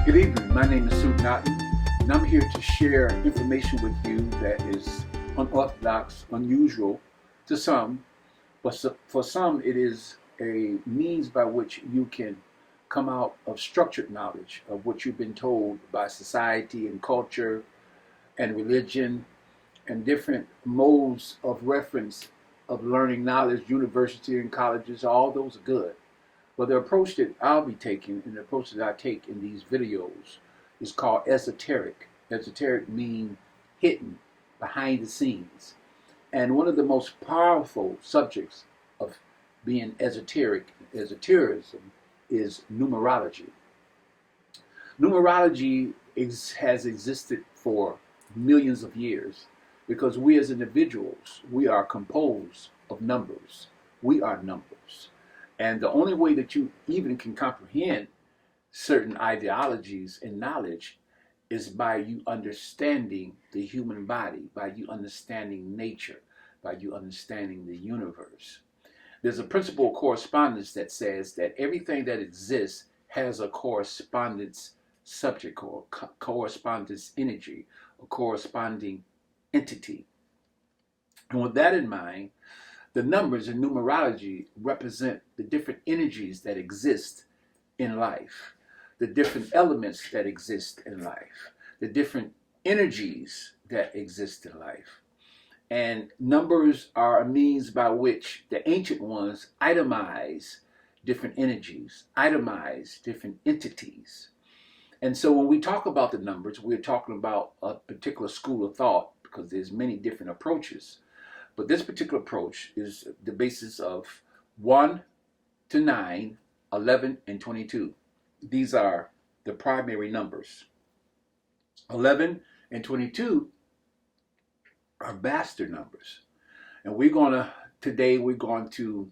Good evening. My name is Suten Aten, and I'm here to share information with you that is unorthodox, unusual to some, but for some it is a means by which you can come out of structured knowledge of what you've been told by society and culture and religion and different modes of reference of learning knowledge, university and colleges. All those are good. Well, the approach that I'll be taking and the approach that I take in these videos is called esoteric. Esoteric means hidden, behind the scenes. And one of the most powerful subjects of being esotericism, is numerology. Numerology has existed for millions of years because we as individuals, we are composed of numbers. We are numbers. And the only way that you even can comprehend certain ideologies and knowledge is by you understanding the human body, by you understanding nature, by you understanding the universe. There's a principle of correspondence that says that everything that exists has a correspondence subject or correspondence energy, a corresponding entity. And with that in mind, the numbers in numerology represent the different energies that exist in life, the different elements that exist in life, the different energies that exist in life. And numbers are a means by which the ancient ones itemize different energies, itemize different entities. And so when we talk about the numbers, we're talking about a particular school of thought because there's many different approaches. But this particular approach is the basis of 1 to 9, 11, and 22. These are the primary numbers. 11 and 22 are bastard numbers. And today we're going to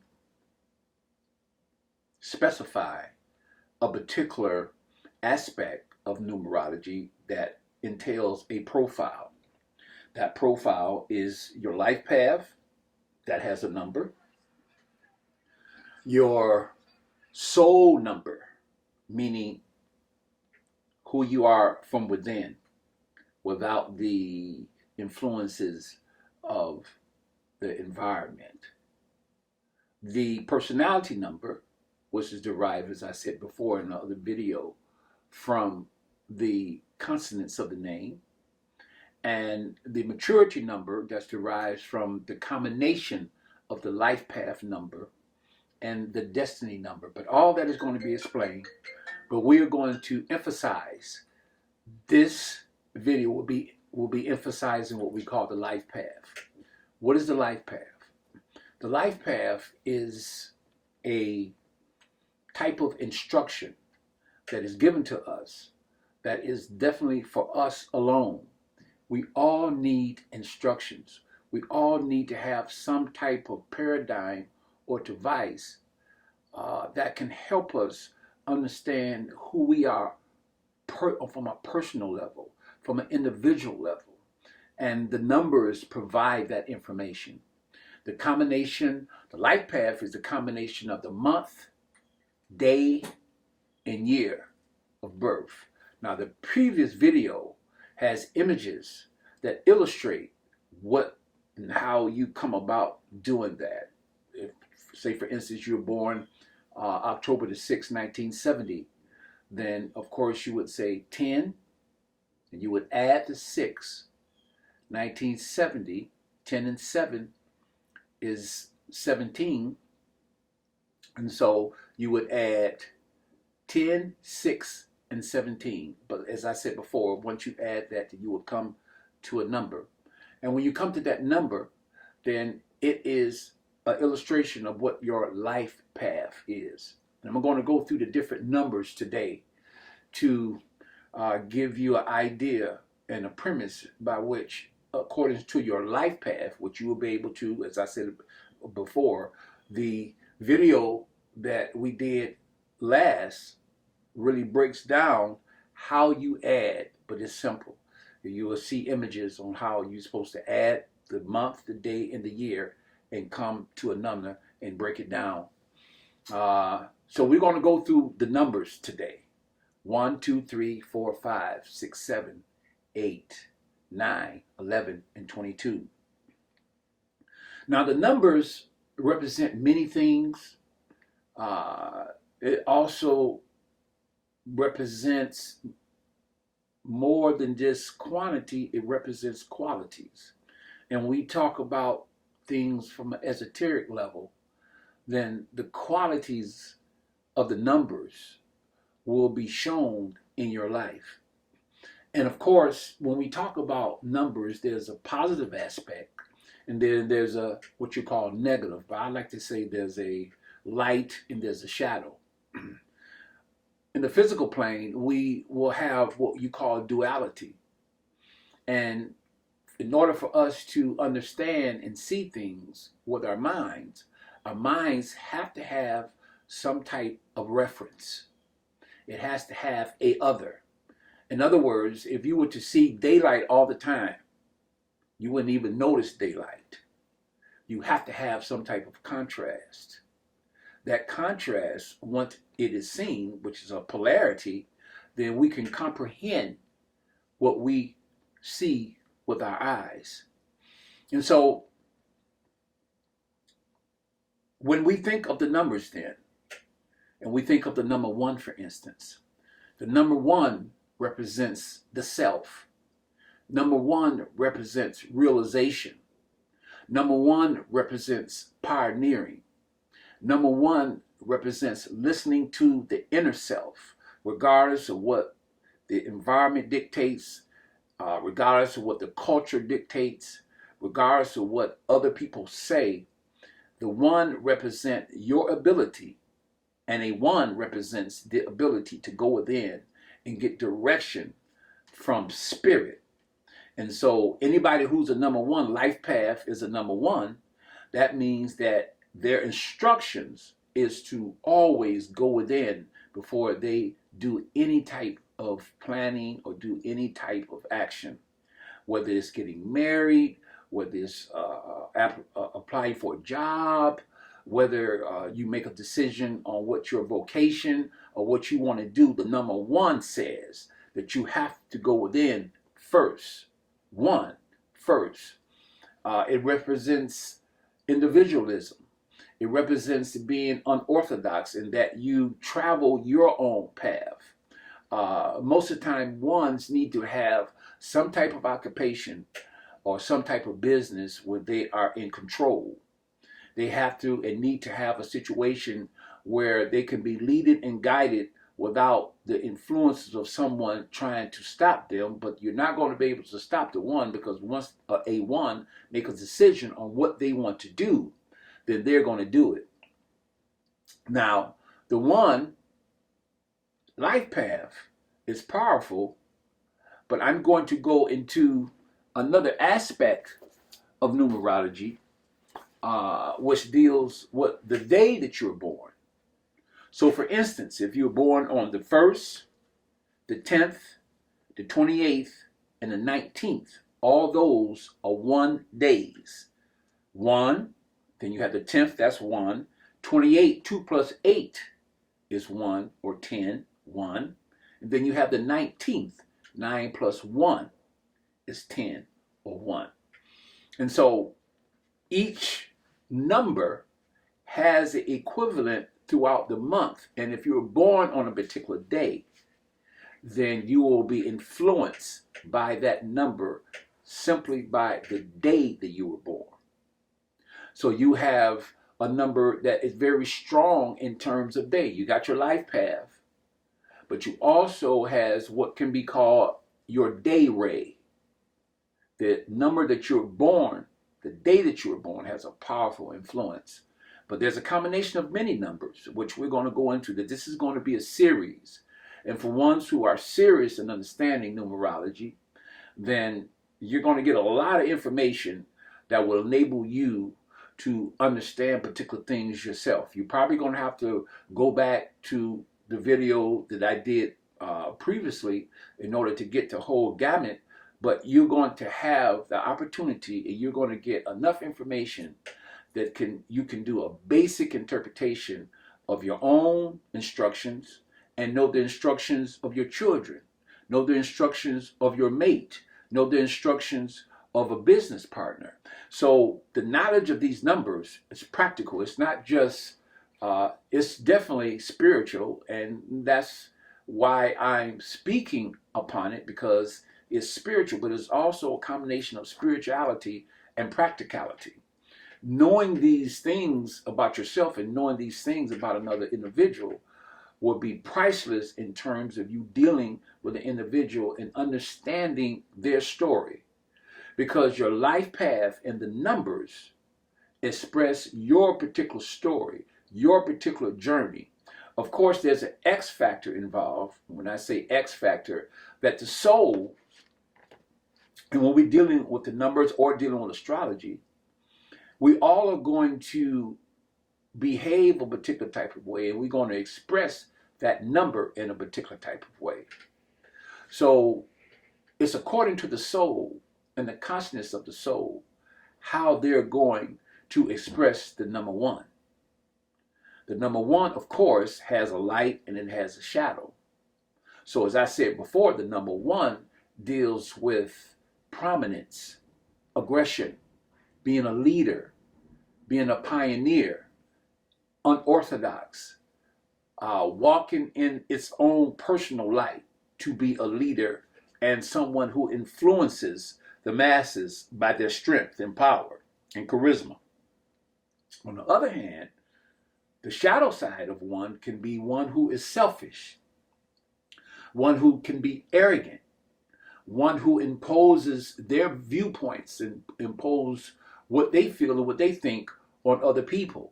specify a particular aspect of numerology that entails a profile. That profile is your life path, that has a number, your soul number, meaning who you are from within, without the influences of the environment. The personality number, which is derived, as I said before in another video, from the consonants of the name, and the maturity number that's derived from the combination of the life path number and the destiny number. But all that is going to be explained. But we are going to emphasize, this video will be emphasizing what we call the life path. What is the life path? The life path is a type of instruction that is given to us that is definitely for us alone. We all need instructions. We all need to have some type of paradigm or device that can help us understand who we are from a personal level, from an individual level. And the numbers provide that information. The life path is the combination of the month, day, and year of birth. Now, the previous video has images that illustrate what and how you come about doing that. If, say, for instance, you were born October the 6th, 1970, then, of course, you would say 10, and you would add the 6. 1970, 10 and 7 is 17, and so you would add 10, 6, and 17. But as I said before, once you add that, then you will come to a number. And when you come to that number, then it is an illustration of what your life path is. And I'm going to go through the different numbers today to give you an idea and a premise by which, according to your life path, which you will be able to, as I said before, the video that we did last really breaks down how you add, but it's simple. You will see images on how you're supposed to add the month, the day, and the year and come to a number and break it down. So we're going to go through the numbers today. 1, 2, 3, 4, 5, 6, 7, 8, 9, 11, and 22. Now the numbers represent many things. It also represents more than just quantity, it represents qualities. And we talk about things from an esoteric level, then the qualities of the numbers will be shown in your life. And of course, when we talk about numbers, there's a positive aspect, and then there's a what you call negative. But I like to say there's a light and there's a shadow. In the physical plane, we will have what you call duality. And in order for us to understand and see things with our minds have to have some type of reference. It has to have a other. In other words, if you were to see daylight all the time, you wouldn't even notice daylight. You have to have some type of contrast. That contrast, once it is seen, which is a polarity, then we can comprehend what we see with our eyes. And so, when we think of the numbers then, and we think of the number 1, for instance, the number 1 represents the self. Number 1 represents realization. Number 1 represents pioneering. Number 1 represents listening to the inner self, regardless of what the environment dictates, regardless of what the culture dictates, regardless of what other people say. The 1 represents your ability, and a 1 represents the ability to go within and get direction from spirit. And so anybody who's a number 1, life path is a number 1. That means that their instructions is to always go within before they do any type of planning or do any type of action, whether it's getting married, whether it's applying for a job, whether you make a decision on what your vocation or what you want to do. The number 1 says that you have to go within first. 1 first. It represents individualism. It represents being unorthodox in that you travel your own path. Most of the time, 1s need to have some type of occupation or some type of business where they are in control. They have to and need to have a situation where they can be leaded and guided without the influences of someone trying to stop them. But you're not going to be able to stop the 1, because once a 1 makes a decision on what they want to do, then they're going to do it. Now, the 1 life path is powerful, but I'm going to go into another aspect of numerology, which deals with the day that you're born. So for instance, if you're born on the 1st, the 10th, the 28th, and the 19th, all those are 1 days. 1, then you have the 10th, that's 1. 28, 2 plus 8 is 1, or 10, 1. And then you have the 19th, 9 plus 1 is 10, or 1. And so each number has the equivalent throughout the month. And if you were born on a particular day, then you will be influenced by that number simply by the day that you were born. So you have a number that is very strong in terms of day. You got your life path, but you also has what can be called your day ray. The number that you're born, the day that you were born, has a powerful influence. But there's a combination of many numbers, which we're going to go into. That this is going to be a series. And for ones who are serious in understanding numerology, then you're going to get a lot of information that will enable you to understand particular things yourself. You're probably going to have to go back to the video that I did previously in order to get the whole gamut, but you're going to have the opportunity and you're going to get enough information that you can do a basic interpretation of your own instructions and know the instructions of your children, know the instructions of your mate, know the instructions of a business partner. So the knowledge of these numbers is practical. It's not just, it's definitely spiritual, and that's why I'm speaking upon it, because it's spiritual, but it's also a combination of spirituality and practicality. Knowing these things about yourself and knowing these things about another individual will be priceless in terms of you dealing with an individual and understanding their story, because your life path and the numbers express your particular story, your particular journey. Of course, there's an X factor involved. When I say X factor, that the soul, and when we're dealing with the numbers or dealing with astrology, we all are going to behave a particular type of way, and we're going to express that number in a particular type of way. So it's according to the soul and the consciousness of the soul how they're going to express the number one. The number one, of course, has a light and it has a shadow. So as I said before, the number one deals with prominence, aggression, being a leader, being a pioneer, unorthodox, walking in its own personal light to be a leader and someone who influences the masses by their strength and power and charisma. On the other hand, the shadow side of one can be one who is selfish, one who can be arrogant, one who imposes their viewpoints and impose what they feel and what they think on other people.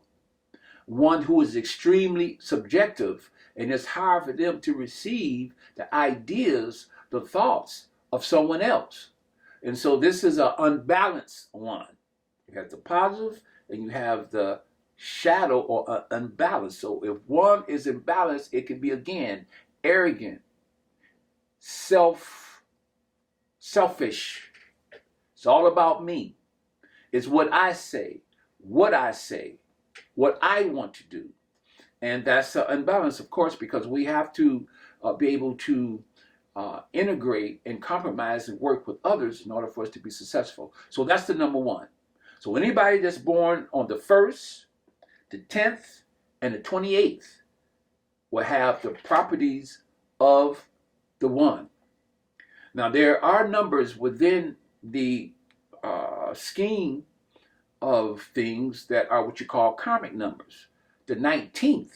One who is extremely subjective, and it's hard for them to receive the ideas, the thoughts of someone else. And so this is an unbalanced one. You have the positive and you have the shadow or unbalanced. So if one is imbalanced, it can be, again, arrogant, selfish. It's all about me. It's what I say, what I want to do. And that's unbalanced, of course, because we have to be able to integrate and compromise and work with others in order for us to be successful. So that's the number one. So anybody that's born on the 1st, the 10th, and the 28th will have the properties of the one. Now, there are numbers within the scheme of things that are what you call karmic numbers. The 19th,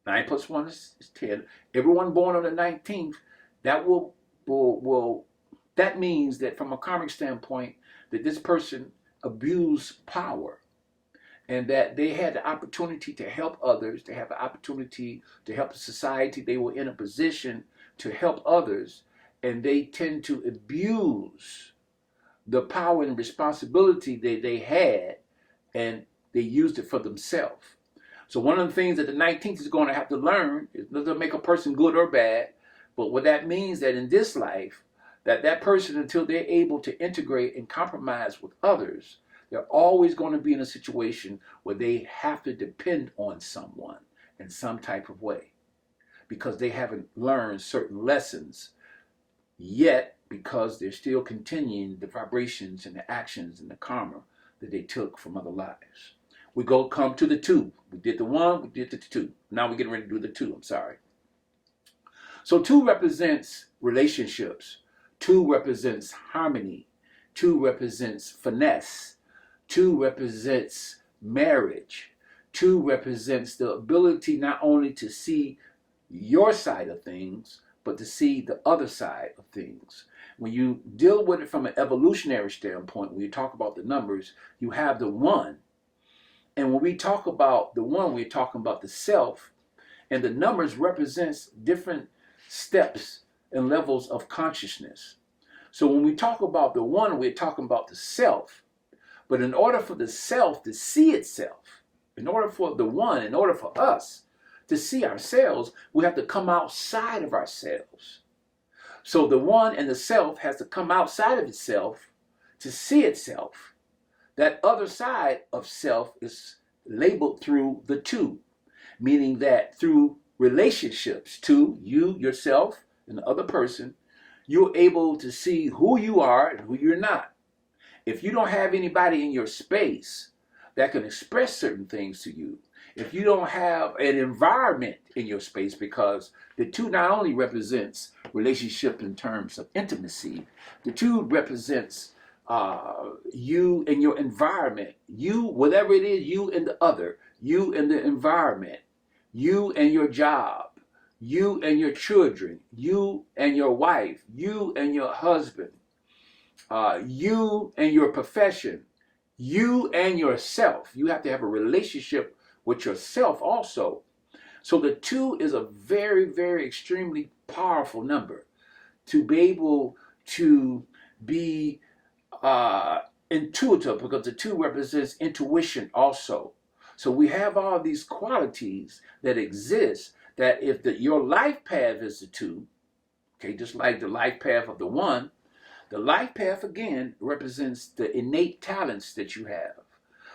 9 plus 1 is 10. Everyone born on the 19th, that that means that from a karmic standpoint, that this person abused power, and that they had the opportunity to help others, they have the opportunity to help the society. They were in a position to help others, and they tend to abuse the power and responsibility that they had, and they used it for themselves. So one of the things that the 19th is going to have to learn is not to make a person good or bad, but what that means that in this life, that person, until they're able to integrate and compromise with others, they're always going to be in a situation where they have to depend on someone in some type of way, because they haven't learned certain lessons yet, because they're still continuing the vibrations and the actions and the karma that they took from other lives. We come to the 2. We did the 1, we did the 2. Now we're getting ready to do the 2, I'm sorry. So 2 represents relationships. 2 represents harmony. 2 represents finesse. 2 represents marriage. 2 represents the ability not only to see your side of things, but to see the other side of things. When you deal with it from an evolutionary standpoint, when you talk about the numbers, you have the 1. And when we talk about the 1, we're talking about the self, and the numbers represents different steps and levels of consciousness. So when we talk about the 1, we're talking about the self. But in order for the self to see itself, in order for the 1, in order for us to see ourselves, we have to come outside of ourselves. So the 1 and the self has to come outside of itself to see itself. That other side of self is labeled through the 2, meaning that through relationships to you, yourself, and the other person, you're able to see who you are and who you're not. If you don't have anybody in your space that can express certain things to you, if you don't have an environment in your space, because the two not only represents relationship in terms of intimacy, the two represents you and your environment, you, whatever it is, you and the other, you and the environment, you and your job, you and your children, you and your wife, you and your husband, you and your profession, you and yourself. You have to have a relationship with yourself also. So the two is a very, very extremely powerful number to be able to be intuitive, because the two represents intuition also. So we have all these qualities that exist that if your life path is the two, okay, just like the life path of the one, the life path again represents the innate talents that you have,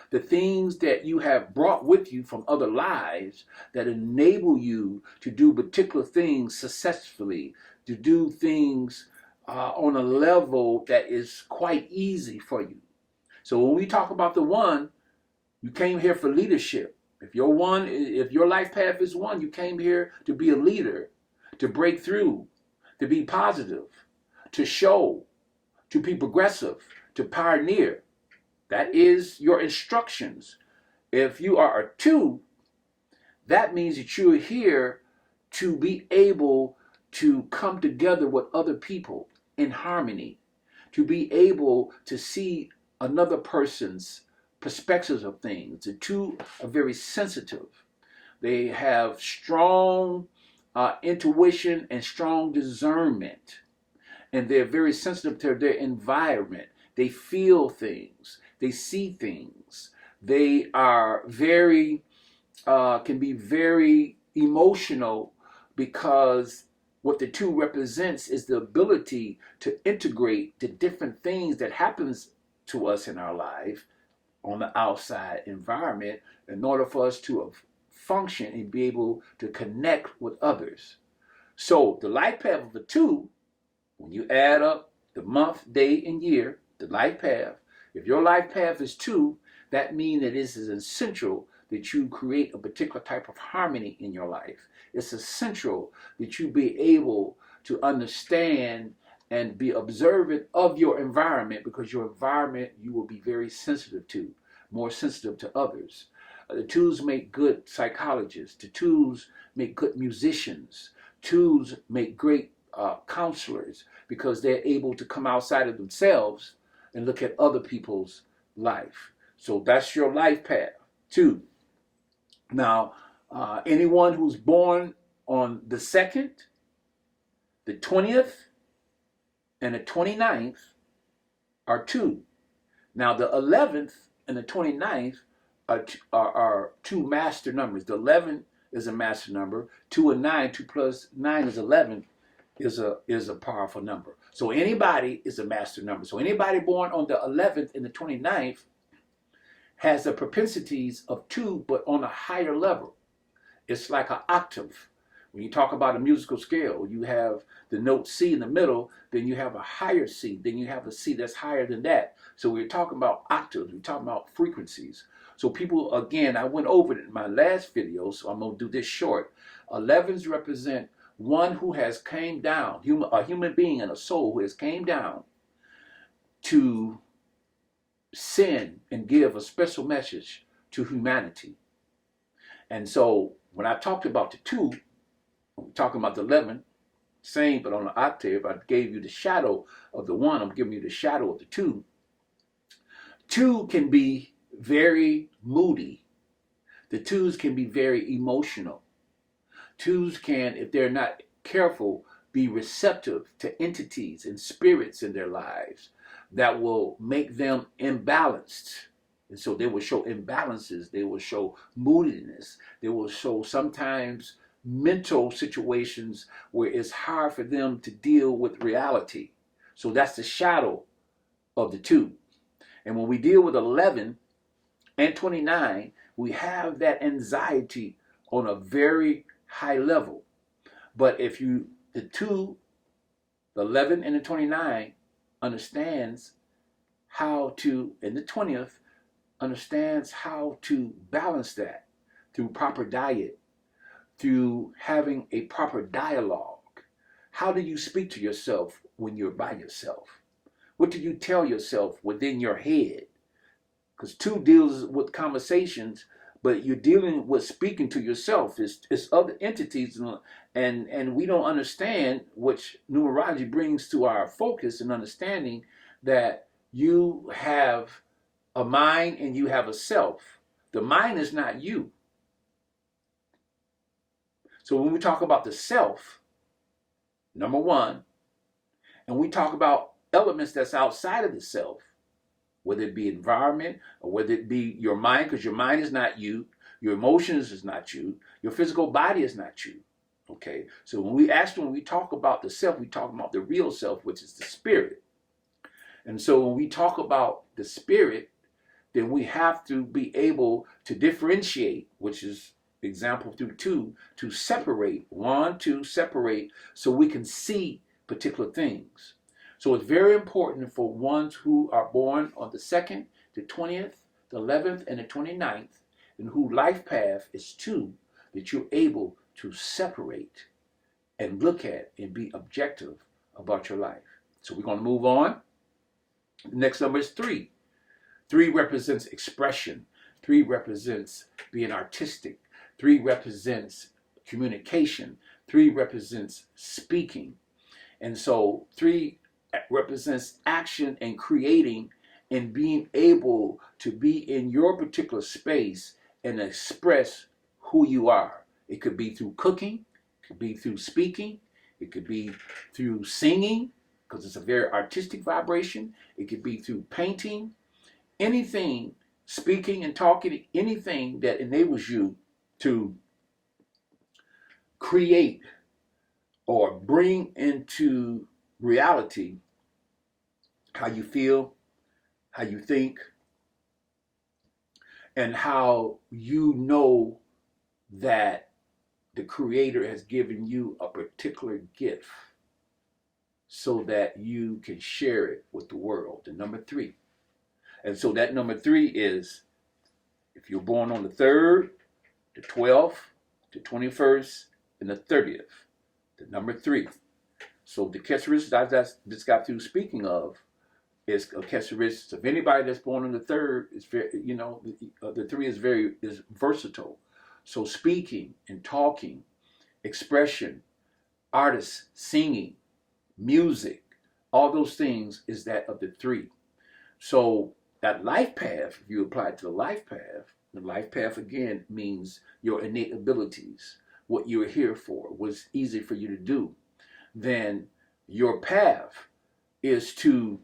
the things that you have brought with you from other lives that enable you to do particular things successfully, to do things on a level that is quite easy for you. So when we talk about the one, you came here for leadership. If your life path is one, you came here to be a leader, to break through, to be positive, to show, to be progressive, to pioneer. That is your instructions. If you are a two, that means that you're here to be able to come together with other people in harmony, to be able to see another person's perspectives of things. The two are very sensitive. They have strong intuition and strong discernment, and they're very sensitive to their environment. They feel things, they see things, they are very can be very emotional, because what the two represents is the ability to integrate the different things that happens to us in our life on the outside environment in order for us to function and be able to connect with others. So the life path of the two, when you add up the month, day, and year, the life path, if your life path is two, that means that it is essential that you create a particular type of harmony in your life. It's essential that you be able to understand and be observant of your environment, because your environment you will be very sensitive to, more sensitive to others. The twos make good psychologists. The twos make good musicians. Twos make great counselors, because they're able to come outside of themselves and look at other people's life. So that's your life path. Two. Now, anyone who's born on the 2nd, the 20th, and the 29th are two. Now, the 11th and the 29th are two master numbers. The 11 is a master number. 2 and 9, 2 plus 9 is 11, is a powerful number. So anybody is a master number. So anybody born on the 11th and the 29th has the propensities of two, but on a higher level. It's like an octave. When you talk about a musical scale, you have the note C in the middle, then you have a higher C, then you have a C that's higher than that. So we're talking about octaves, we're talking about frequencies. So people, again, I went over it in my last video, so I'm going to do this short. 11s represent one who has came down, a human being and a soul who has came down to send and give a special message to humanity. And so when I talked about the two, I'm talking about the 11, same but on the octave. I gave you the shadow of the one, I'm giving you the shadow of the two. Two can be very moody. The twos can be very emotional. Twos can, if they're not careful, be receptive to entities and spirits in their lives that will make them imbalanced. And so they will show imbalances, they will show moodiness, they will show sometimes mental situations where it's hard for them to deal with reality. So that's the shadow of the two. And when we deal with 11 and 29, we have that anxiety on a very high level. But if you, the 2, the 11 and the 29 understands how to, and the 20th understands how to balance that through proper diet, through having a proper dialogue. How do you speak to yourself when you're by yourself? What do you tell yourself within your head? Because 2 deals with conversations, but you're dealing with speaking to yourself. It's other entities, and we don't understand, which numerology brings to our focus and understanding, that you have a mind and you have a self. The mind is not you. So when we talk about the self, number 1, and we talk about elements that's outside of the self, whether it be environment or whether it be your mind, because your mind is not you, your emotions is not you, your physical body is not you. Okay, so when we talk about the self, we talk about the real self, which is the spirit. And so when we talk about the spirit, then we have to be able to differentiate, which is example through 2, to separate, 1, 2, separate, so we can see particular things. So it's very important for ones who are born on the 2nd, the 20th, the 11th, and the 29th, and whose life path is 2, that you're able to separate and look at and be objective about your life. So we're going to move on. The next number is 3. 3 represents expression. 3 represents being artistic. 3 represents communication. 3 represents speaking. And so 3 represents action and creating and being able to be in your particular space and express who you are. It could be through cooking, it could be through speaking, it could be through singing, because it's a very artistic vibration. It could be through painting, anything, speaking and talking, anything that enables you to create or bring into reality how you feel, how you think, and how you know that the Creator has given you a particular gift so that you can share it with the world. The number 3. And so that number 3 is, if you're born on the 3rd, the 12th, the 21st, and the 30th, the number 3. So the characteristics I just got through speaking of is a characteristic of anybody that's born on the 3rd. Is very, the 3 is versatile. So speaking and talking, expression, artists, singing, music, all those things is that of the 3. So that life path, if you apply it to the life path again means your innate abilities, what you're here for, what's easy for you to do. Then your path is to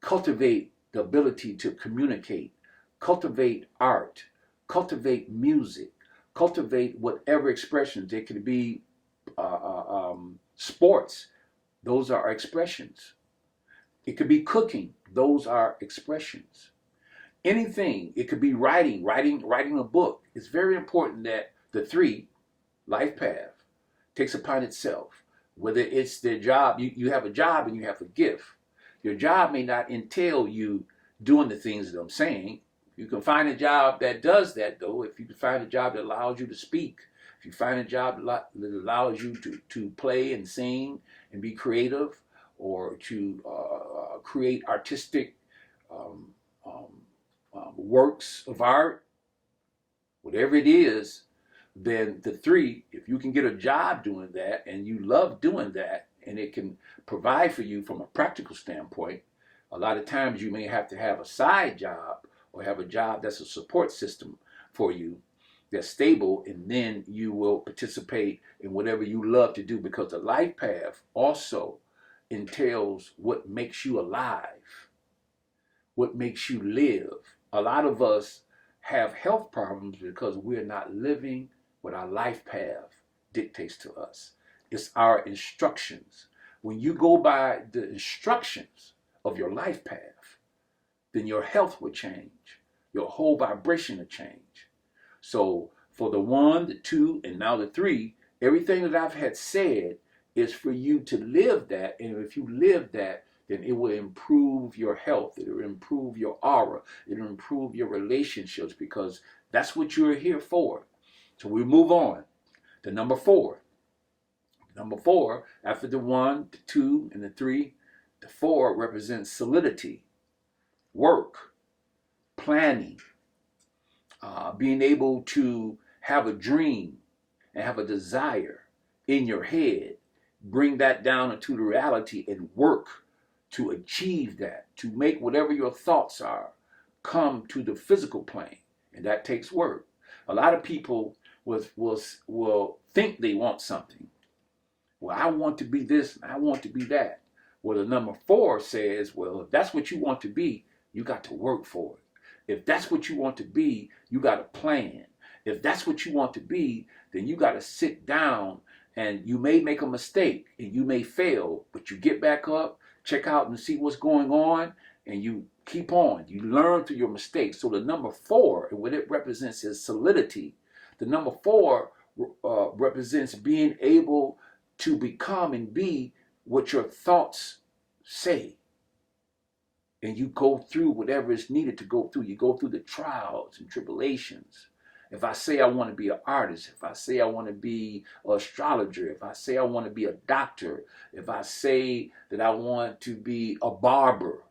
cultivate the ability to communicate, cultivate art, cultivate music, cultivate whatever expressions. It could be sports. Those are expressions. It could be cooking. Those are expressions. Anything. It could be writing a book. It's very important that the 3, life path, takes upon itself. Whether it's their job, you have a job and you have a gift. Your job may not entail you doing the things that I'm saying. You can find a job that does that, though. If you can find a job that allows you to speak, if you find a job that allows you to play and sing and be creative, or to create artistic works of art, whatever it is, then the 3, if you can get a job doing that and you love doing that and it can provide for you from a practical standpoint, a lot of times you may have to have a side job or have a job that's a support system for you that's stable, and then you will participate in whatever you love to do, because the life path also entails what makes you alive, what makes you live. A lot of us have health problems because we're not living what our life path dictates to us. It's our instructions. When you go by the instructions of your life path, then your health will change. Your whole vibration will change. So for the 1, the 2, and now the 3, Everything that I've had said is for you to live that, and if you live that, then it will improve your health, it will improve your aura, it will improve your relationships, because that's what you're here for. So we move on to number 4. Number 4, after the 1, the 2, and the 3, the 4 represents solidity, work, planning, being able to have a dream and have a desire in your head, bring that down into the reality and work to achieve that, to make whatever your thoughts are come to the physical plane. And that takes work. A lot of people will think they want something. Well, I want to be this, I want to be that. Well, the number 4 says, well, if that's what you want to be, you got to work for it. If that's what you want to be, you got to plan. If that's what you want to be, then you got to sit down, and you may make a mistake and you may fail, but you get back up, check out and see what's going on, and you keep on. You learn through your mistakes. So the number 4, and what it represents is solidity. The number 4 represents being able to become and be what your thoughts say. And you go through whatever is needed to go through. You go through the trials and tribulations. If I say I want to be an artist, if I say I want to be an astrologer, if I say I want to be a doctor, if I say that I want to be a barber,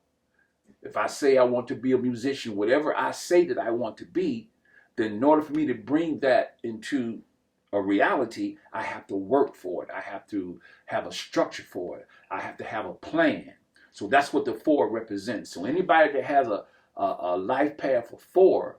if I say I want to be a musician, whatever I say that I want to be, then in order for me to bring that into a reality, I have to work for it. I have to have a structure for it. I have to have a plan. So that's what the 4 represents. So anybody that has a life path of 4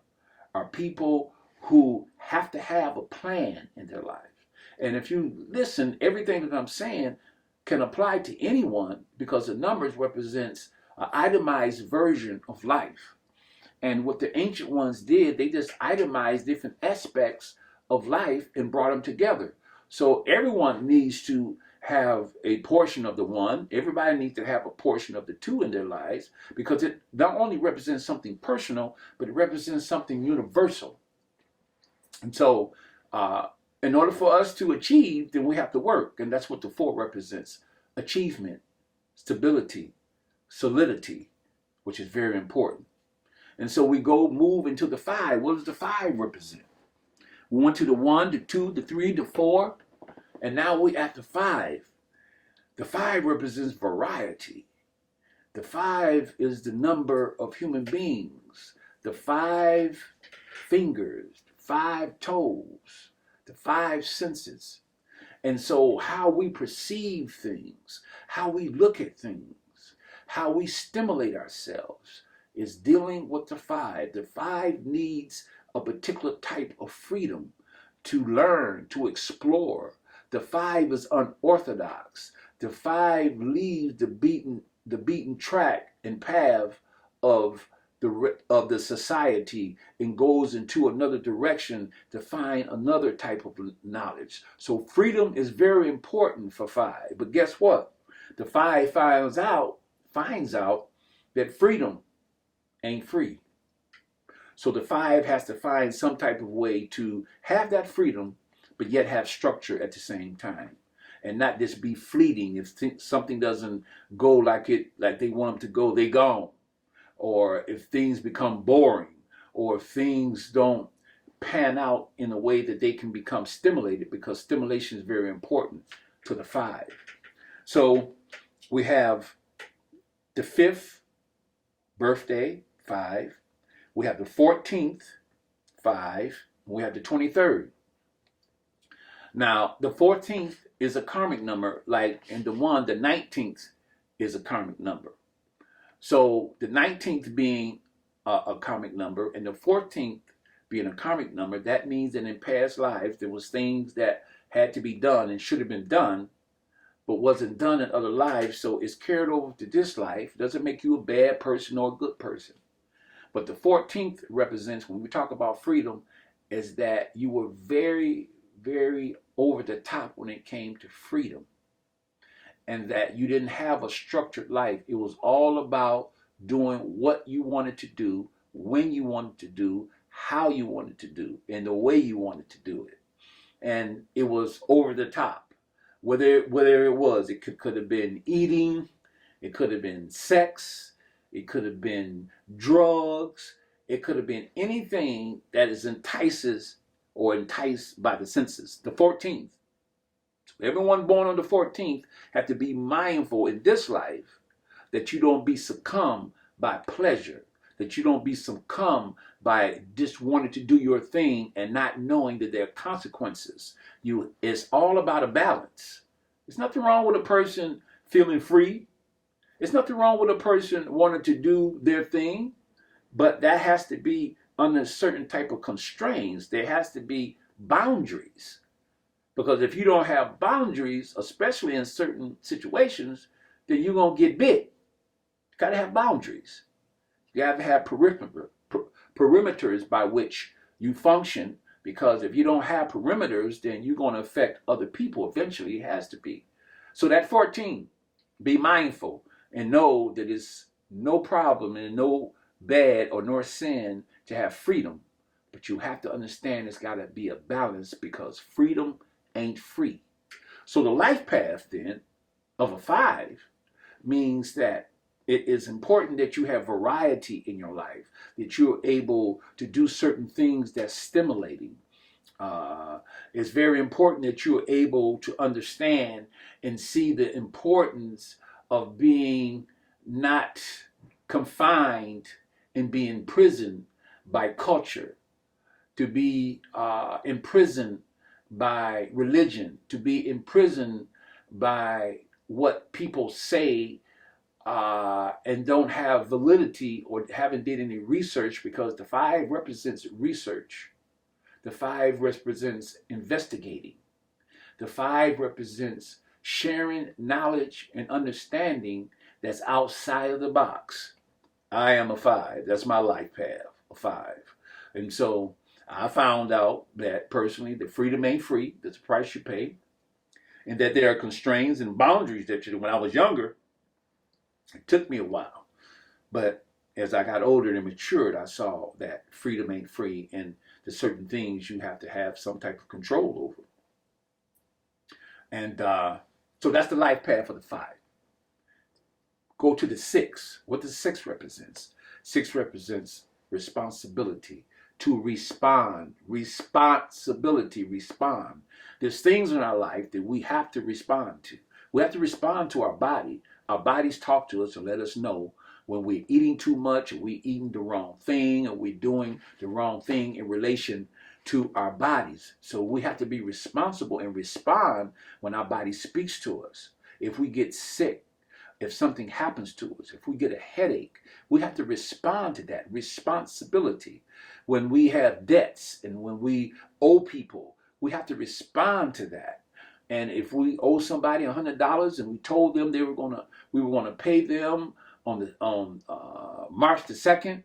are people who have to have a plan in their life. And if you listen, everything that I'm saying can apply to anyone, because the numbers represents an itemized version of life. And what the ancient ones did, they just itemized different aspects of life and brought them together. So everyone needs to have a portion of the 1. Everybody needs to have a portion of the 2 in their lives, because it not only represents something personal, but it represents something universal. And so in order for us to achieve, then we have to work. And that's what the 4 represents: achievement, stability, solidity, which is very important. And so we move into the 5. What does the 5 represent? We went to the 1, the 2, the 3, the 4, and now we're at the 5. The 5 represents variety. The 5 is the number of human beings. The 5 fingers, the 5 toes, the 5 senses. And so how we perceive things, how we look at things, how we stimulate ourselves is dealing with the 5. The 5 needs a particular type of freedom to learn, to explore. The 5 is unorthodox. The 5 leaves the beaten track and path of the society and goes into another direction to find another type of knowledge. So freedom is very important for 5. But guess what? The 5 finds out that freedom ain't free. So the 5 has to find some type of way to have that freedom, but yet have structure at the same time, and not just be fleeting. If something doesn't go like they want them to go, they gone. Or if things become boring, or if things don't pan out in a way that they can become stimulated, because stimulation is very important to the 5. So we have the 5th birthday, 5. We have the 14th, 5. We have the 23rd. Now, the 14th is a karmic number, like in the 1, the 19th is a karmic number. So the 19th being a karmic number and the 14th being a karmic number, that means that in past lives there was things that had to be done and should have been done, but wasn't done in other lives, so it's carried over to this life. Doesn't make you a bad person or a good person. But the 14th represents, when we talk about freedom, is that you were very, very over the top when it came to freedom. And that you didn't have a structured life. It was all about doing what you wanted to do, when you wanted to do, how you wanted to do, and the way you wanted to do it. and it was over the top. Whether it was, it could have been eating, it could have been sex, it could have been drugs, it could have been anything that is entices or enticed by the senses. The 14th. Everyone born on the 14th have to be mindful in this life that you don't be succumbed by pleasure, that you don't be succumbed by just wanting to do your thing and not knowing that there are consequences. It's all about a balance. There's nothing wrong with a person feeling free. There's nothing wrong with a person wanting to do their thing, but that has to be under certain type of constraints. There has to be boundaries. Because if you don't have boundaries, especially in certain situations, then you're going to get bit. You got to have boundaries. You have to have perimeters by which you function, because if you don't have perimeters, then you're going to affect other people. Eventually, it has to be. So that 14, be mindful and know that it's no problem and no bad or nor sin to have freedom. But you have to understand it's got to be a balance, because freedom ain't free. So the life path then of a 5 means that it is important that you have variety in your life, that you're able to do certain things that's stimulating. It's very important that you're able to understand and see the importance of being not confined and being imprisoned by culture, to be imprisoned by religion, to be imprisoned by what people say and don't have validity or haven't did any research, because the 5 represents research. The 5 represents investigating. The 5 represents sharing knowledge and understanding that's outside of the box. I am a 5. That's my life path, a 5. And so I found out that personally, that freedom ain't free. There's a price you pay. And that there are constraints and boundaries that when I was younger, it took me a while. But as I got older and matured, I saw that freedom ain't free, and there's certain things you have to have some type of control over. And so that's the life path for the 5. Go to the 6. What does 6 represents? 6 represents responsibility. To respond. Responsibility, respond. There's things in our life that we have to respond to. We have to respond to our body. Our bodies talk to us and let us know when we're eating too much, or we're eating the wrong thing, or we're doing the wrong thing in relation to our bodies. So we have to be responsible and respond when our body speaks to us. If we get sick, if something happens to us, if we get a headache, we have to respond to that. Responsibility. When we have debts and when we owe people, we have to respond to that. And if we owe somebody $100 and we told them we were gonna pay them on March the 2nd,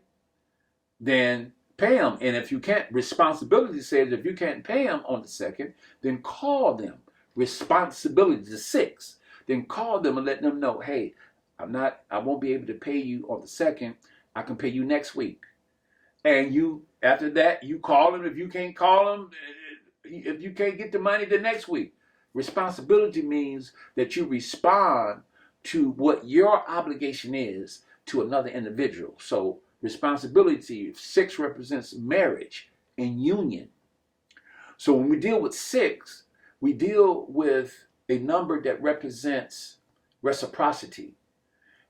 then pay them. And if you can't, responsibility says if you can't pay them on the 2nd, then call them. Responsibility, the 6. Then call them and let them know, hey, I won't be able to pay you on the 2nd. I can pay you next week. And after that, you call them. If you can't call them, if you can't get the money the next week. Responsibility means that you respond to what your obligation is to another individual. So responsibility, 6 represents marriage and union. So when we deal with 6, we deal with a number that represents reciprocity.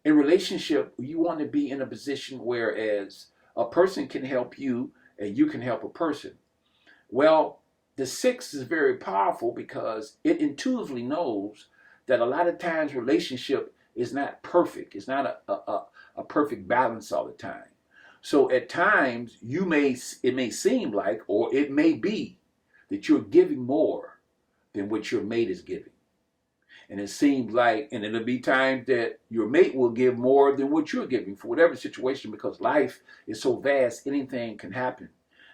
In relationship, you want to be in a position whereas a person can help you and you can help a person. Well, the 6 is very powerful because it intuitively knows that a lot of times relationship is not perfect. It's not a perfect balance all the time. So at times it may seem like, or it may be, that you're giving more than what your mate is giving. And it seems like, and it'll be times that your mate will give more than what you're giving for whatever situation, because life is so vast, anything can happen.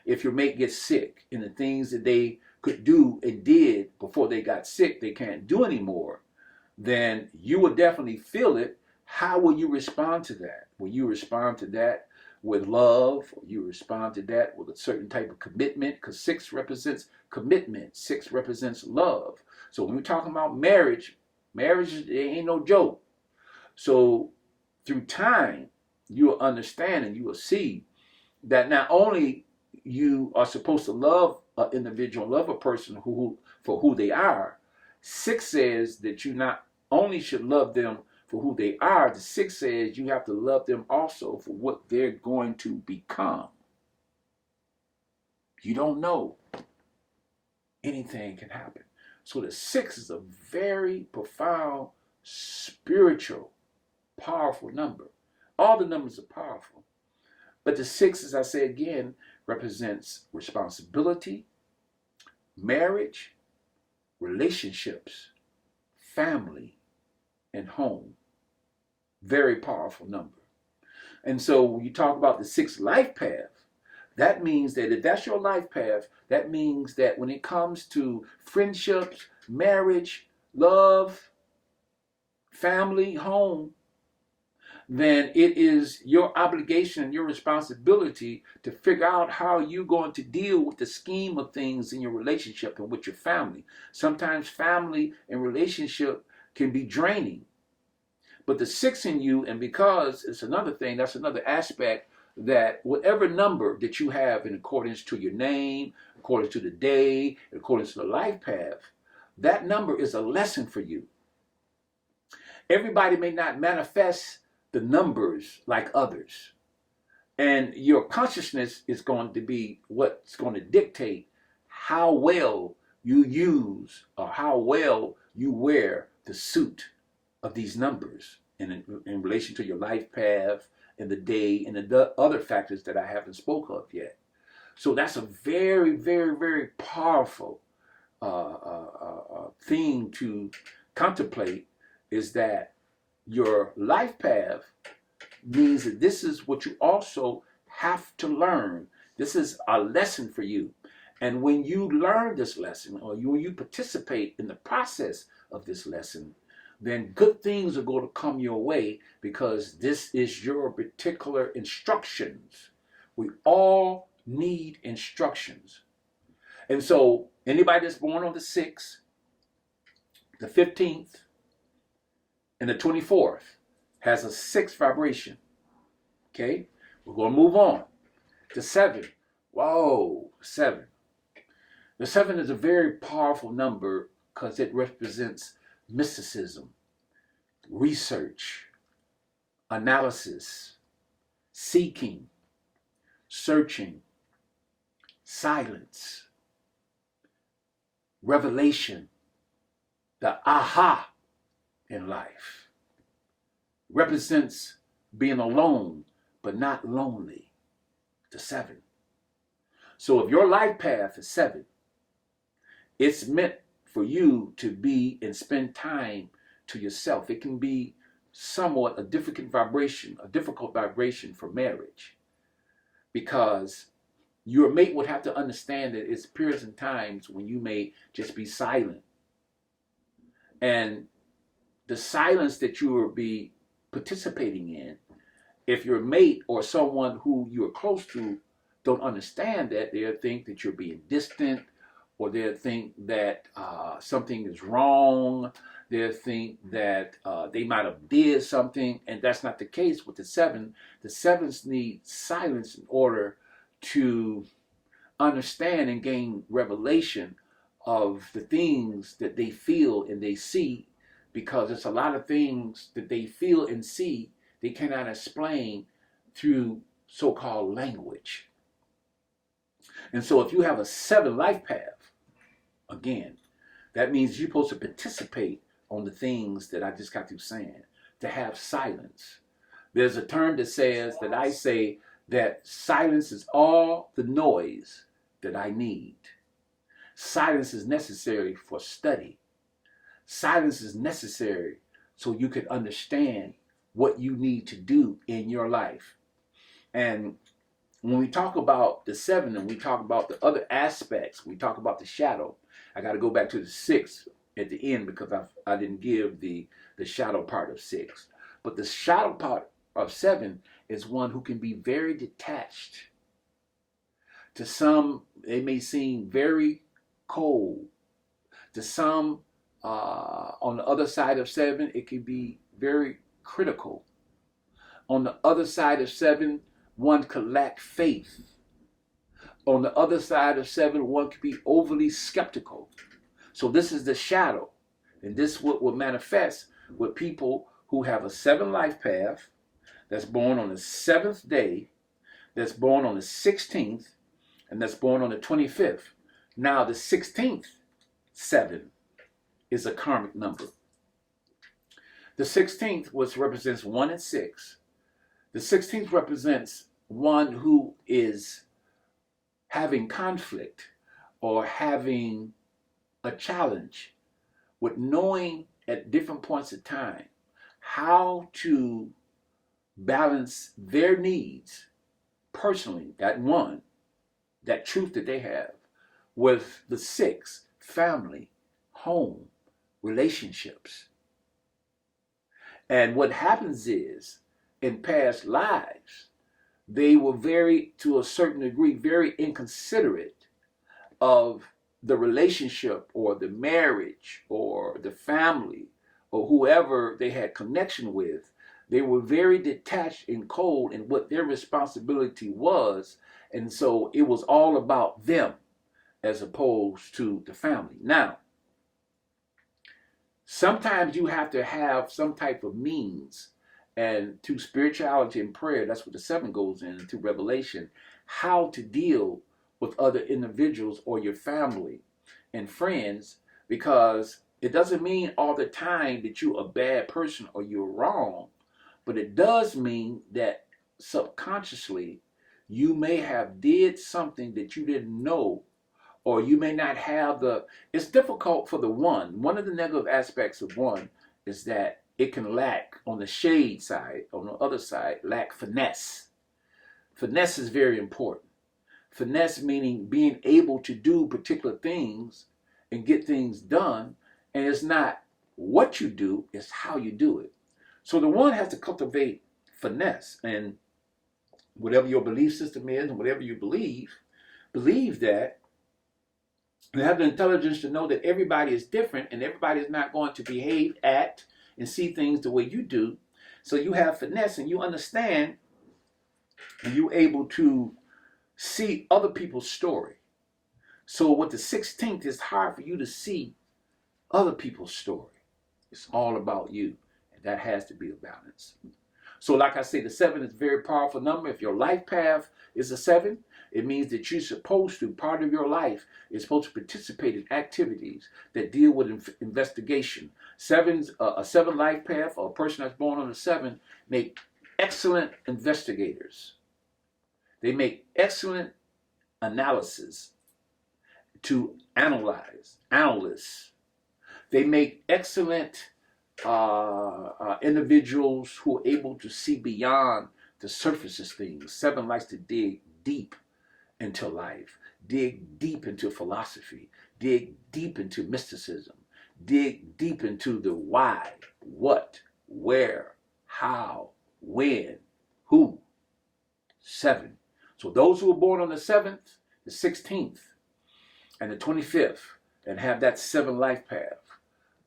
If your mate gets sick and the things that they could do and did before they got sick, they can't do anymore, then you will definitely feel it. How will you respond to that? Will you respond to that with love? Or you respond to that with a certain type of commitment? Because 6 represents commitment. 6 represents love. So when we're talking about marriage, marriage it ain't no joke. So through time, you will understand and you will see that not only you are supposed to love an individual, love a person for who they are. 6 says that you not only should love them for who they are, the 6 says you have to love them also for what they're going to become. You don't know. Anything can happen. So the 6 is a very profound, spiritual, powerful number. All the numbers are powerful. But the 6, as I say again, represents responsibility, marriage, relationships, family, and home. Very powerful number. And so when you talk about the 6 life path, that means that if that's your life path, that means that when it comes to friendships, marriage, love, family, home, then it is your obligation and your responsibility to figure out how you're going to deal with the scheme of things in your relationship and with your family. Sometimes family and relationship can be draining. But the 6 in you, and because it's another thing, that's another aspect, that whatever number that you have in accordance to your name, according to the day, according to the life path, that number is a lesson for you. Everybody may not manifest the numbers like others. And your consciousness is going to be what's going to dictate how well you use or how well you wear the suit of these numbers in relation to your life path and the day and the other factors that I haven't spoke of yet. So that's a very, very, very powerful thing to contemplate, is that your life path means that this is what you also have to learn. This is a lesson for you. And when you learn this lesson, or when you participate in the process of this lesson, then good things are going to come your way, because this is your particular instructions. We all need instructions. And so anybody that's born on the 6th, the 15th, and the 24th has a 6 vibration. Okay? We're going to move on. The 7. Whoa, 7. The 7 is a very powerful number because it represents mysticism, research, analysis, seeking, searching, silence, revelation, the aha in life. Represents being alone but not lonely. The 7. So if your life path is 7, it's meant for you to be and spend time to yourself. It can be somewhat a difficult vibration for marriage, because your mate would have to understand that it's periods and times when you may just be silent. And the silence that you will be participating in, if your mate or someone who you're close to don't understand that, they'll think that you're being distant, or they'll think that something is wrong. They'll think that they might have did something, and that's not the case with the 7. The 7s need silence in order to understand and gain revelation of the things that they feel and they see, because it's a lot of things that they feel and see they cannot explain through so-called language. And so if you have a 7 life path, again, that means you're supposed to participate on the things that I just got through saying, to have silence. There's a term that says, that I say, that silence is all the noise that I need. Silence is necessary for study. Silence is necessary so you can understand what you need to do in your life. And when we talk about the 7 and we talk about the other aspects, we talk about the shadow. I got to go back to the 6 at the end, because I didn't give the shadow part of 6. But the shadow part of 7 is one who can be very detached. To some, they may seem very cold. To some, on the other side of 7, it can be very critical. On the other side of 7, one could lack faith. On the other side of 7, one could be overly skeptical. So this is the shadow. And this will manifest with people who have a 7 life path, that's born on the 7th day, that's born on the 16th, and that's born on the 25th. Now the 16th 7 is a karmic number. The 16th, which represents 1 and 6, the 16th represents one who is having conflict or having a challenge with knowing at different points of time how to balance their needs personally, that one, that truth that they have, with the 6, family, home, relationships. And what happens is, in past lives, they were very, to a certain degree, very inconsiderate of the relationship or the marriage or the family or whoever they had connection with. They were very detached and cold in what their responsibility was. And so it was all about them as opposed to the family. Now, sometimes you have to have some type of means, and to spirituality and prayer, that's what the 7 goes in, to revelation, how to deal with other individuals or your family and friends, because it doesn't mean all the time that you're a bad person or you're wrong, but it does mean that subconsciously you may have did something that you didn't know, or you may not have the, it's difficult for the 1. One of the negative aspects of 1 is that it can lack, on the shade side, on the other side, lack finesse. Finesse is very important. Finesse meaning being able to do particular things and get things done, and it's not what you do, it's how you do it. So the 1 has to cultivate finesse, and whatever your belief system is and whatever you believe that you have the intelligence to know that everybody is different and everybody is not going to behave, act, and see things the way you do. So you have finesse and you understand, and you're able to see other people's story. So with the 16th, it's hard for you to see other people's story. It's all about you, and that has to be a balance. So like I say, the 7 is a very powerful number. If your life path is a 7, it means that you're supposed to, part of your life is supposed to participate in activities that deal with investigation. A 7 life path, or a person that's born on a 7, make excellent investigators. They make excellent analysis to analysts. They make excellent individuals who are able to see beyond the surface of things. 7 likes to dig deep into life, dig deep into philosophy, dig deep into mysticism, dig deep into the why, what, where, how, when, who. 7. So those who are born on the 7th, the 16th, and the 25th, and have that 7 life path,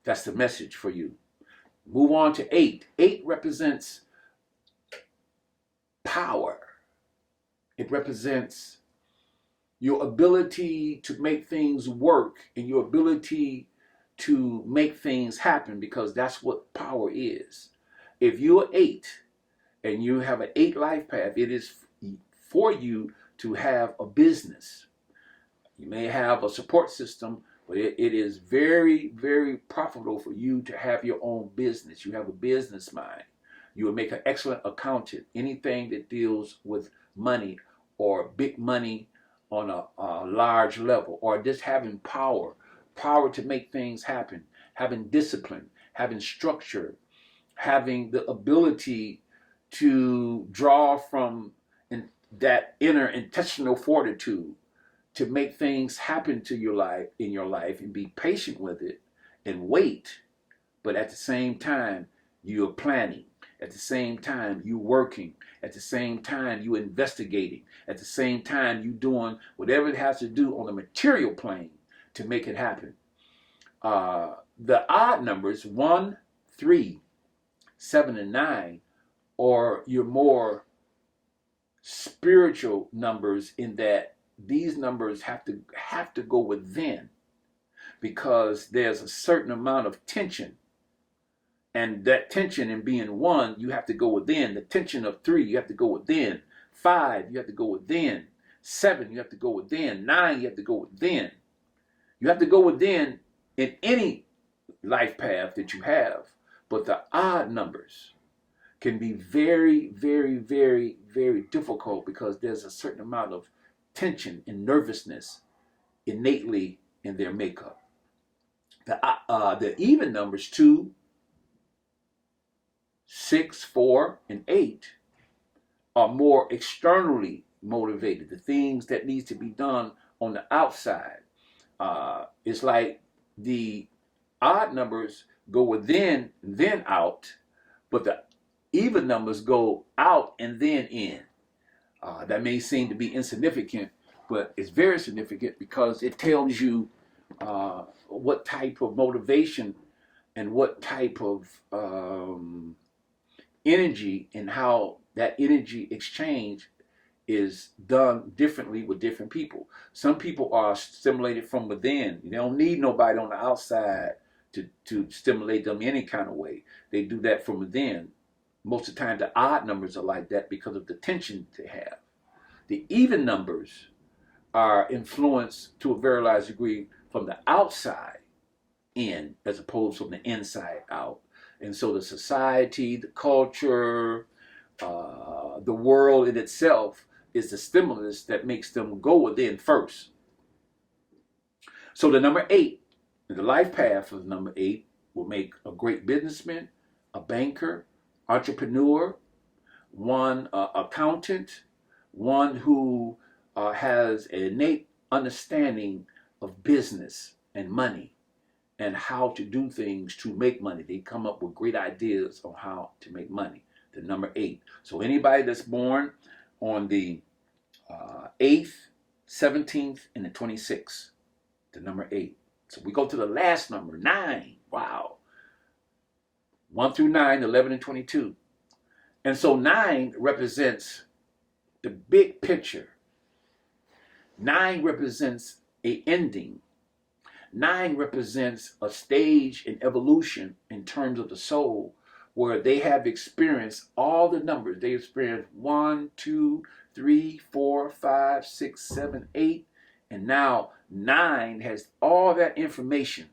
that's the message for you. Move on to 8. 8 represents power. It represents your ability to make things work and your ability to make things happen, because that's what power is. If you're 8 and you have an 8 life path, it is for you to have a business. You may have a support system, but it is very, very profitable for you to have your own business. You have a business mind. You will make an excellent accountant. Anything that deals with money or big money on a large level, or just having power to make things happen, having discipline, having structure, having the ability to draw from that inner intentional fortitude to make things happen to your life, in your life, and be patient with it and wait. But at the same time, you're planning. At the same time, you're working. At the same time, you're investigating. At the same time, you're doing whatever it has to do on the material plane to make it happen. The odd numbers, 1, 3, 7, and 9, are your more spiritual numbers, in that these numbers have to go within, because there's a certain amount of tension, and that tension in being 1, you have to go within. The tension of 3, you have to go within. 5, you have to go within. 7, you have to go within. 9, you have to go within. You have to go within in any life path that you have. But the odd numbers can be very, very, very, very difficult, because there's a certain amount of tension and nervousness innately in their makeup. The even numbers, 2, 6, 4, and 8, are more externally motivated. The things that needs to be done on the outside. It's like the odd numbers go within, then out, but the even numbers go out and then in. That may seem to be insignificant, but it's very significant, because it tells you what type of motivation and what type of energy, and how that energy exchange is done differently with different people. Some people are stimulated from within. They don't need nobody on the outside to stimulate them any kind of way. They do that from within. Most of the time, the odd numbers are like that because of the tension they have. The even numbers are influenced to a very large degree from the outside in, as opposed from the inside out. And so the society, the culture, the world in itself is the stimulus that makes them go within first. So the number 8, the life path of the number 8, will make a great businessman, a banker, entrepreneur, one accountant, one who has an innate understanding of business and money and how to do things to make money. They come up with great ideas on how to make money. The number 8. So anybody that's born on the 8th, 17th, and the 26th, the number 8. So we go to the last number, 9. Wow. 1 through 9, 11, and 22. And so 9 represents the big picture. 9 represents an ending. 9 represents a stage in evolution in terms of the soul, where they have experienced all the numbers. They experienced 1, 2, 3, 4, 5, 6, 7, 8. And now 9 has all that information.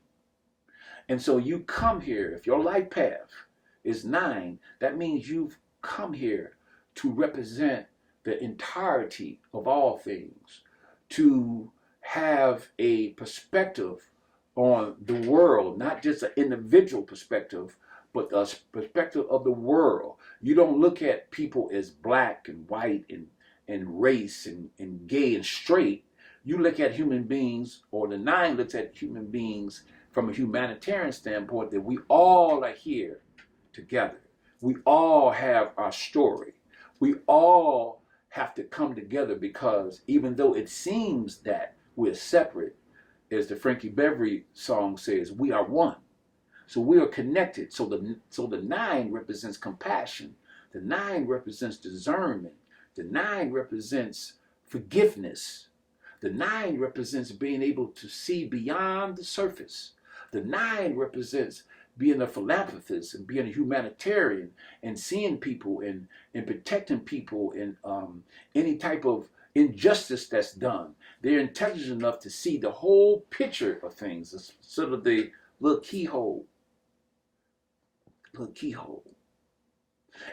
And so you come here, if your life path is 9, that means you've come here to represent the entirety of all things, to have a perspective on the world, not just an individual perspective, but the perspective of the world. You don't look at people as black and white and race and gay and straight. You look at human beings, or the 9 looks at human beings from a humanitarian standpoint, that we all are here together. We all have our story. We all have to come together, because even though it seems that we're separate, as the Frankie Beverly song says, we are one. So we are connected. So the 9 represents compassion. The 9 represents discernment. The 9 represents forgiveness. The 9 represents being able to see beyond the surface. The 9 represents being a philanthropist and being a humanitarian and seeing people and protecting people in any type of injustice that's done. They're intelligent enough to see the whole picture of things. It's sort of the little keyhole.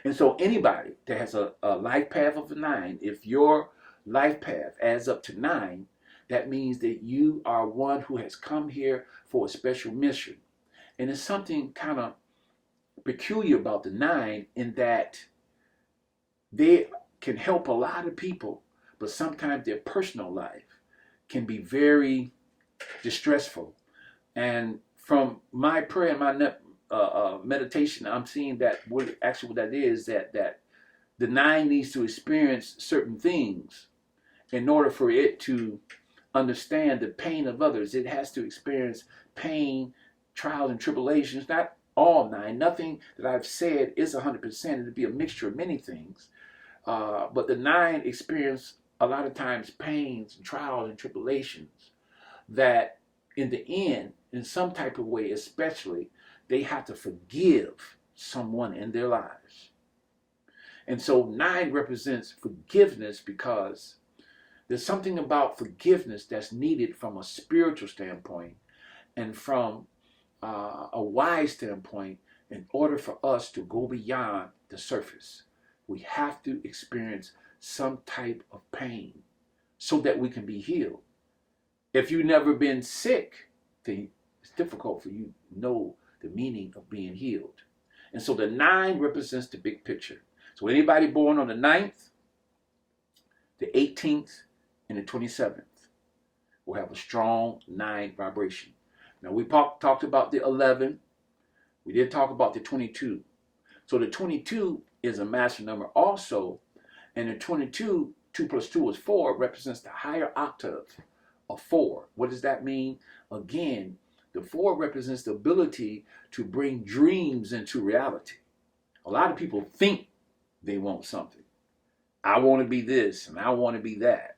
And so anybody that has a life path of a 9, if your life path adds up to 9, that means that you are one who has come here for a special mission. And there's something kind of peculiar about the 9, in that they can help a lot of people, but sometimes their personal life can be very distressful. And from my prayer and my meditation, I'm seeing that what that is, that the 9 needs to experience certain things in order for it to understand the pain of others. It has to experience pain, trials, and tribulations. Not all 9. Nothing that I've said is 100%. It'll be a mixture of many things. But the 9 experience a lot of times pains, and trials, and tribulations that in the end, in some type of way especially, they have to forgive someone in their lives. And so 9 represents forgiveness because there's something about forgiveness that's needed from a spiritual standpoint and from a wise standpoint in order for us to go beyond the surface. We have to experience some type of pain so that we can be healed. If you've never been sick, then it's difficult for you to know the meaning of being healed. And so the 9 represents the big picture. So anybody born on the 9th, the 18th, and the 27th will have a strong 9 vibration. Now we talked about the 11. We did talk about the 22. So the 22 is a master number also. And the 22, 2 plus 2 is 4, represents the higher octave of 4. What does that mean? Again, the 4 represents the ability to bring dreams into reality. A lot of people think they want something. I want to be this and I want to be that.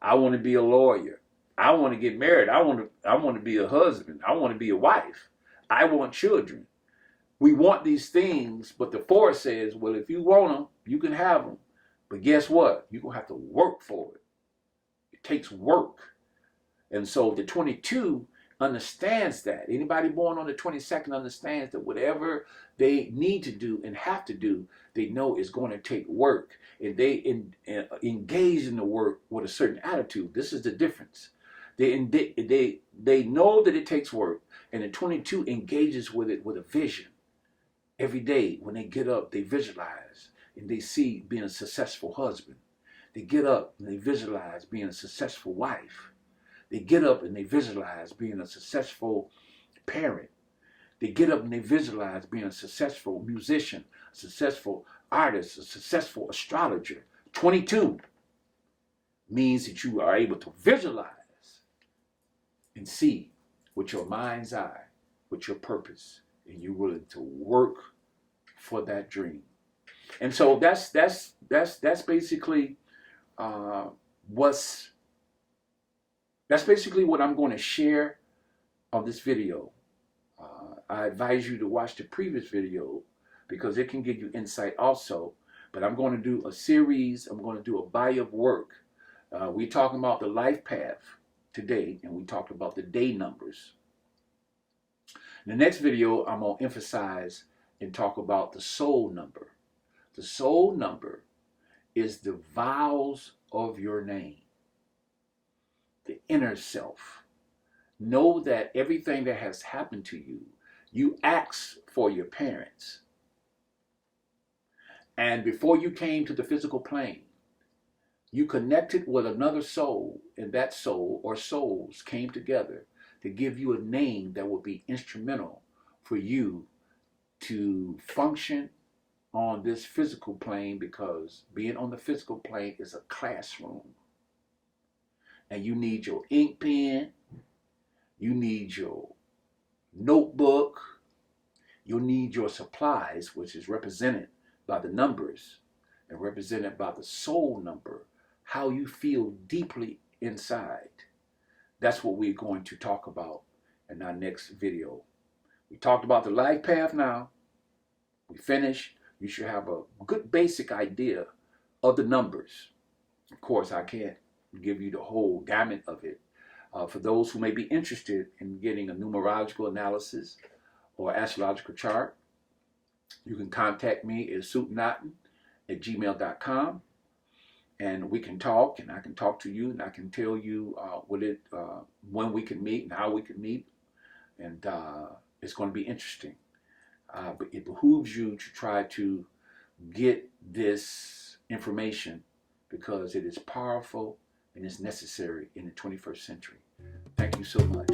I want to be a lawyer. I want to get married. I want to be a husband. I want to be a wife. I want children. We want these things, but the 4 says, well, if you want them, you can have them. But guess what? You're going to have to work for it. It takes work. And so the 22 understands that. Anybody born on the 22nd understands that whatever they need to do and have to do, they know is going to take work. And they engage in the work with a certain attitude. This is the difference. They know that it takes work, and the 22 engages with it with a vision. Every day when they get up, they visualize and they see being a successful husband. They get up and they visualize being a successful wife. They get up and they visualize being a successful parent. They get up and they visualize being a successful musician, a successful artist, a successful astrologer. 22 means that you are able to visualize and see with your mind's eye, with your purpose, and you're willing to work for that dream. And so that's basically that's basically what I'm going to share on this video. I advise you to watch the previous video because it can give you insight also. But I'm going to do a series. I'm going to do a body of work. We're talking about the life path today, and we talked about the day numbers. In the next video, I'm going to emphasize and talk about the soul number. The soul number is the vowels of your name, the inner self. Know that everything that has happened to you, you asked for your parents. And before you came to the physical plane, you connected with another soul, and that soul or souls came together to give you a name that will be instrumental for you to function on this physical plane, because being on the physical plane is a classroom. And you need your ink pen, you need your notebook, you'll need your supplies, which is represented by the numbers and represented by the soul number, how you feel deeply inside. That's what we're going to talk about in our next video. We talked about the life path now. We finished. You should have a good basic idea of the numbers. Of course, I can't give you the whole gamut of it. For those who may be interested in getting a numerological analysis or astrological chart, you can contact me at sutenaten@gmail.com. And we can talk, and I can talk to you, and I can tell you when we can meet and how we can meet. And it's going to be interesting. But it behooves you to try to get this information because it is powerful and it's necessary in the 21st century. Thank you so much.